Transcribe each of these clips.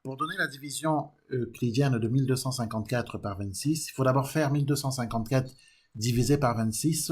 Pour donner la division euclidienne de 1254 par 26, il faut d'abord faire 1254 divisé par 26.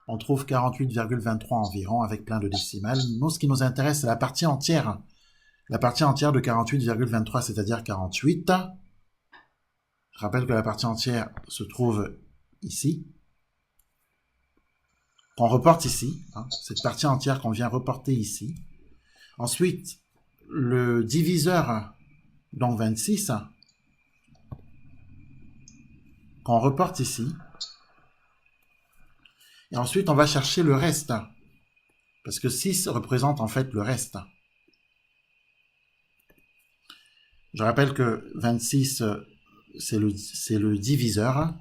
On trouve 48,23 environ avec plein de décimales. Nous, ce qui nous intéresse, c'est la partie entière. La partie entière de 48,23, c'est-à-dire 48. Je rappelle que la partie entière se trouve ici. Qu'on reporte ici. Cette partie entière qu'on vient reporter ici. Ensuite, le diviseur, donc 26, qu'on reporte ici. Et ensuite, on va chercher le reste. Parce que 6 représente en fait le reste. Je rappelle que 26, c'est le diviseur.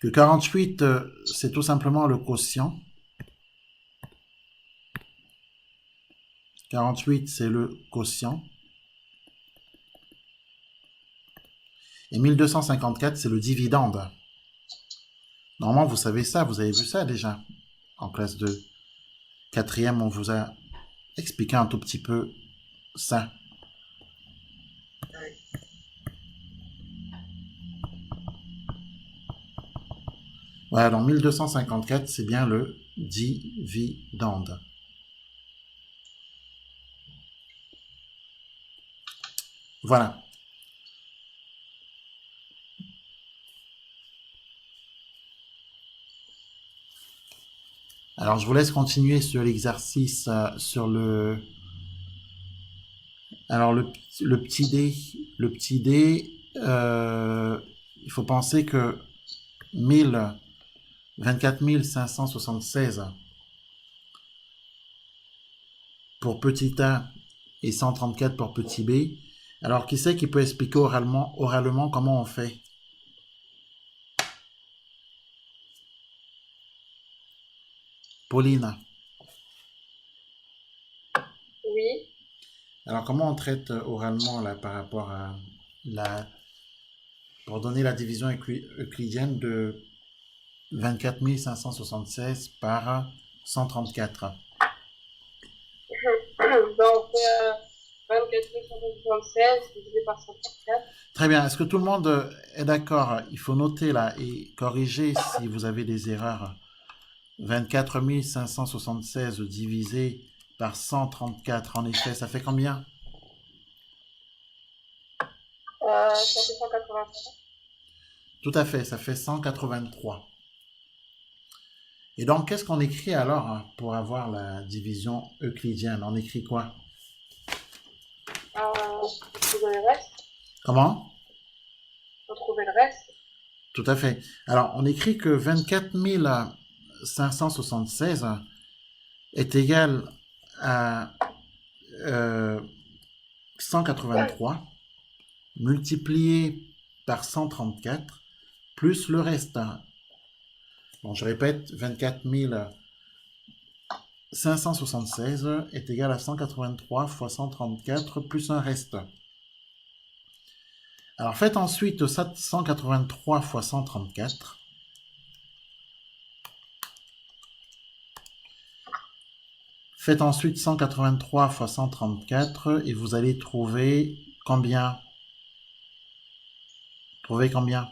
Que 48, c'est tout simplement le quotient. 48, c'est le quotient. Et 1254, c'est le dividende. Normalement, vous savez ça, vous avez vu ça déjà en classe de 4e, on vous a expliqué un tout petit peu ça. Voilà, donc 1254, c'est bien le dividende. Voilà. Alors, je vous laisse continuer sur l'exercice, sur le... Alors, le petit dé, il faut penser que 24 576 pour petit a et 134 pour petit b. Alors, qui c'est qui peut expliquer oralement comment on fait? Pauline. Oui. Alors, comment on traite oralement là par rapport à pour donner la division euclidienne de 24 576 par 134? On fait 24 176 divisé par 134. Très bien. Est-ce que tout le monde est d'accord? Il faut noter là et corriger si vous avez des erreurs. 24 576 divisé par 134, en effet, ça fait combien? Ça fait 183. Tout à fait, ça fait 183. Et donc, qu'est-ce qu'on écrit alors pour avoir la division euclidienne? On écrit quoi? Trouver le reste. Comment? Faut trouver le reste. Tout à fait. Alors, on écrit que 24 576 est égal à 183 multiplié par 134 plus le reste. Bon, je répète, 24 576 est égal à 183 fois 134 plus un reste. Alors faites ensuite 183 fois 134. Faites ensuite 183 fois 134 et vous allez trouver combien? Trouvez combien?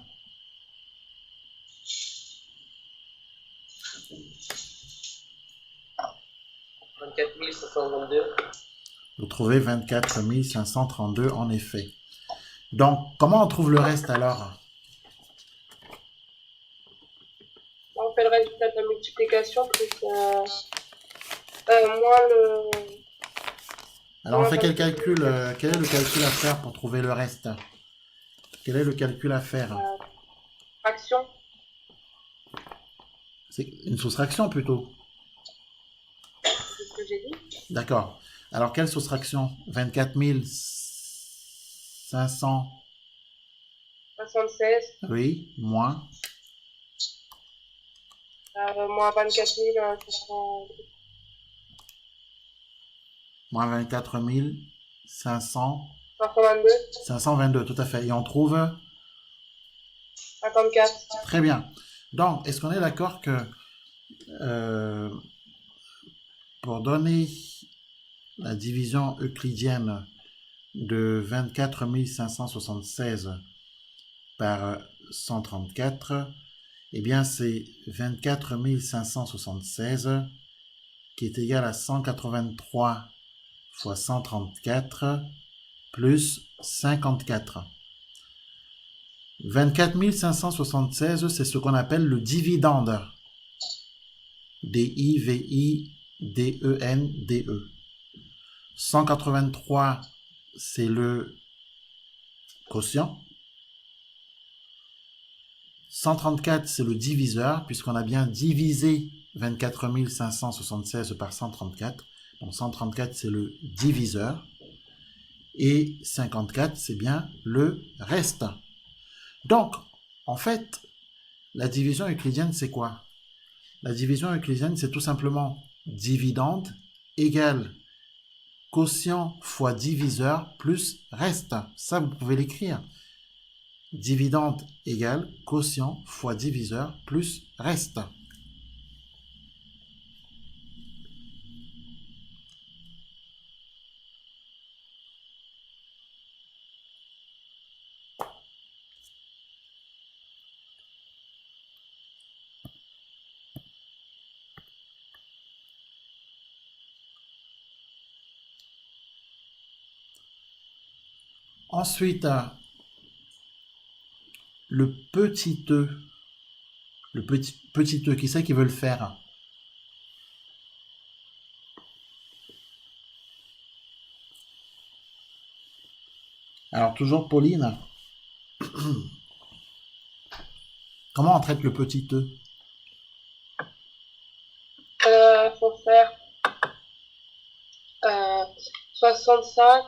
Vous trouvez 24 532 en effet. Donc, comment on trouve le reste alors? On fait le résultat de la multiplication plus moins le... Alors, on fait quel calcul? Quel est le calcul à faire pour trouver le reste? Quel est le calcul à faire? Fraction. C'est une soustraction plutôt. C'est ce que j'ai dit. D'accord. Alors, quelle soustraction? 24 500. 76. Oui, moins. Moins 24 500. Moins 24 500. 522. 522, tout à fait. Et on trouve 54. Très bien. Donc, est-ce qu'on est d'accord que pour donner la division euclidienne de 24 576 par 134, eh bien c'est 24 576 qui est égal à 183 fois 134 plus 54. 24 576, c'est ce qu'on appelle le dividende. D-I-V-I-D-E-N-D-E. 183, c'est le quotient. 134, c'est le diviseur, puisqu'on a bien divisé 24 576 par 134. Donc 134, c'est le diviseur. Et 54, c'est bien le reste. Donc, en fait, la division euclidienne, c'est quoi? La division euclidienne, c'est tout simplement dividende égale quotient fois diviseur plus reste. Ça, vous pouvez l'écrire. Dividende égale quotient fois diviseur plus reste. Ensuite, le petit e. Le petit e, qui c'est qui veut le faire? Alors, toujours Pauline. Comment on traite le petit e? Faut faire 65.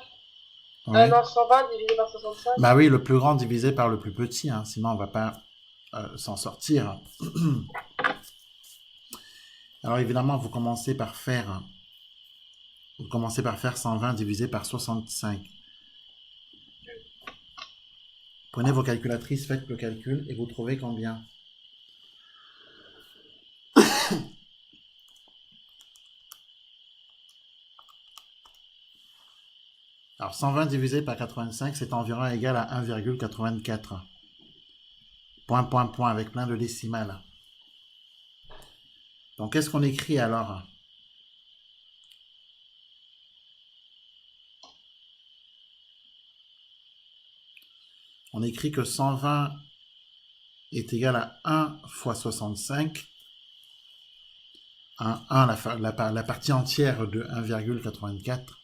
Oui. Non, 120 divisé par 65. Bah oui, le plus grand divisé par le plus petit, hein, sinon on ne va pas s'en sortir. Alors évidemment, vous commencez par faire 120 divisé par 65. Prenez vos calculatrices, faites le calcul et vous trouvez combien? Alors 120 divisé par 85, c'est environ égal à 1,84. Point, avec plein de décimales. Donc qu'est-ce qu'on écrit alors? On écrit que 120 est égal à 1 fois 65. 1, la partie entière de 1,84.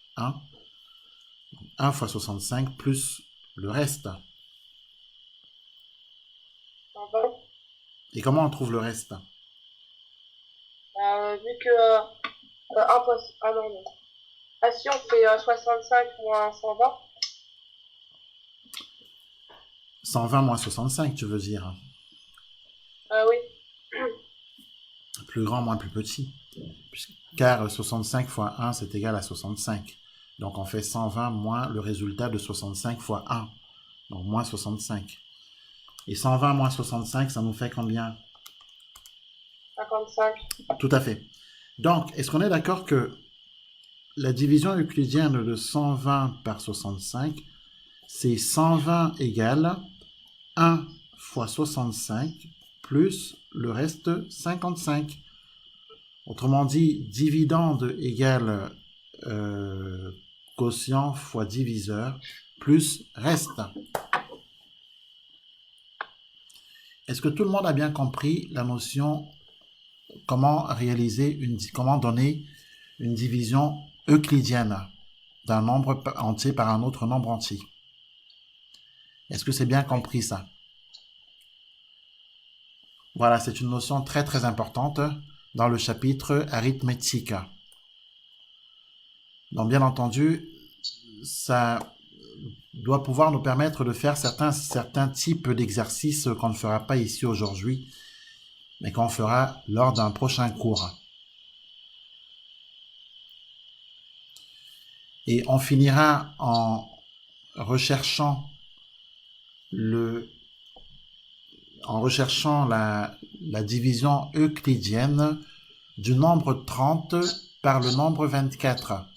1 fois 65 plus le reste. 120. Et comment on trouve le reste? Vu que 1 fois... Ah non, non. Ah si, on fait 65 moins 120. 120 moins 65, tu veux dire? Oui. Plus grand moins plus petit. Car 65 fois 1, c'est égal à 65. Donc on fait 120 moins le résultat de 65 fois 1. Donc moins 65. Et 120 moins 65, ça nous fait combien? 55. Tout à fait. Donc, est-ce qu'on est d'accord que la division euclidienne de 120 par 65, c'est 120 égale 1 fois 65 plus le reste 55. Autrement dit, dividende égale quotient fois diviseur plus reste. Est-ce que tout le monde a bien compris la notion comment donner une division euclidienne d'un nombre entier par un autre nombre entier? Est-ce que c'est bien compris ça? Voilà, c'est une notion très très importante dans le chapitre arithmétique. Donc bien entendu, ça doit pouvoir nous permettre de faire certains types d'exercices qu'on ne fera pas ici aujourd'hui, mais qu'on fera lors d'un prochain cours. Et on finira en recherchant la division euclidienne du nombre 30 par le nombre 24.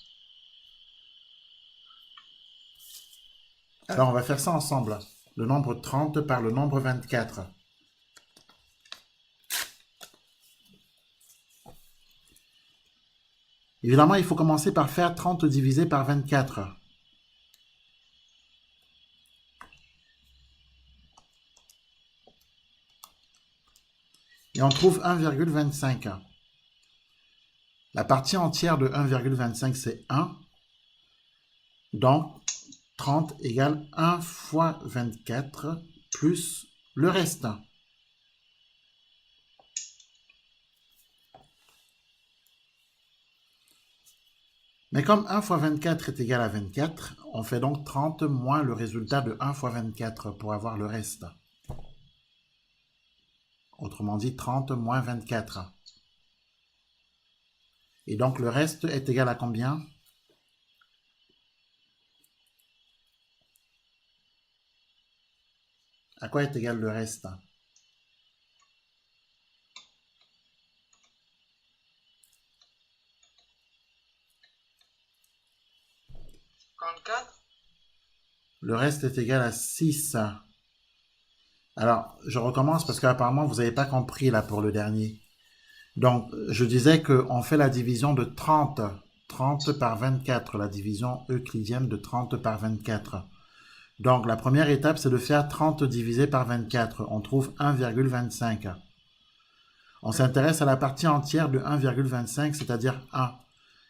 Alors, on va faire ça ensemble. Le nombre 30 par le nombre 24. Évidemment, il faut commencer par faire 30 divisé par 24. Et on trouve 1,25. La partie entière de 1,25, c'est 1. Donc, 30 égale 1 fois 24 plus le reste. Mais comme 1 fois 24 est égal à 24, on fait donc 30 moins le résultat de 1 fois 24 pour avoir le reste. Autrement dit, 30 moins 24. Et donc le reste est égal à combien? À quoi est égal le reste? 54. Le reste est égal à 6. Alors, je recommence parce qu'apparemment, vous n'avez pas compris là pour le dernier. Donc, je disais qu'on fait la division de 30. 30 par 24, la division euclidienne de 30 par 24. Donc, la première étape, c'est de faire 30 divisé par 24. On trouve 1,25. On s'intéresse à la partie entière de 1,25, c'est-à-dire 1.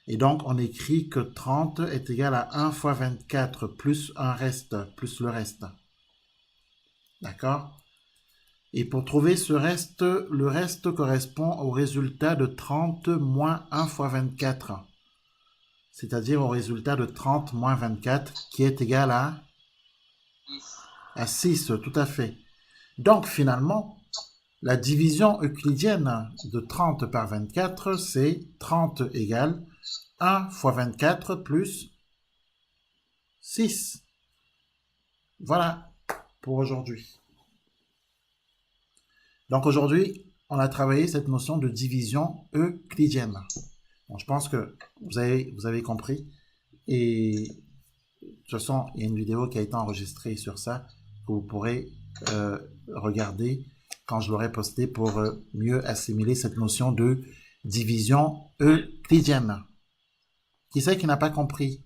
Et donc, on écrit que 30 est égal à 1 fois 24 plus un reste, plus le reste. D'accord? Et pour trouver ce reste, le reste correspond au résultat de 30 moins 1 fois 24. C'est-à-dire au résultat de 30 moins 24, qui est égal à 6, tout à fait. Donc, finalement, la division euclidienne de 30 par 24, c'est 30 égale 1 fois 24 plus 6. Voilà pour aujourd'hui. Donc aujourd'hui, on a travaillé cette notion de division euclidienne. Bon, je pense que vous avez compris. Et de toute façon, il y a une vidéo qui a été enregistrée sur ça que vous pourrez regarder quand je l'aurai postée pour mieux assimiler cette notion de division euclidienne. Qui c'est qui n'a pas compris?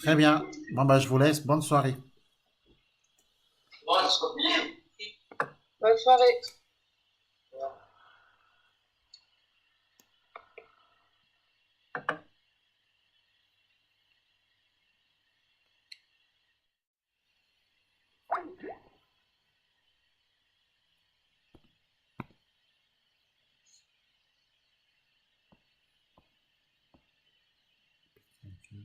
Très bien. Bon, bah, je vous laisse. Bonne soirée. Bonne soirée. Ok.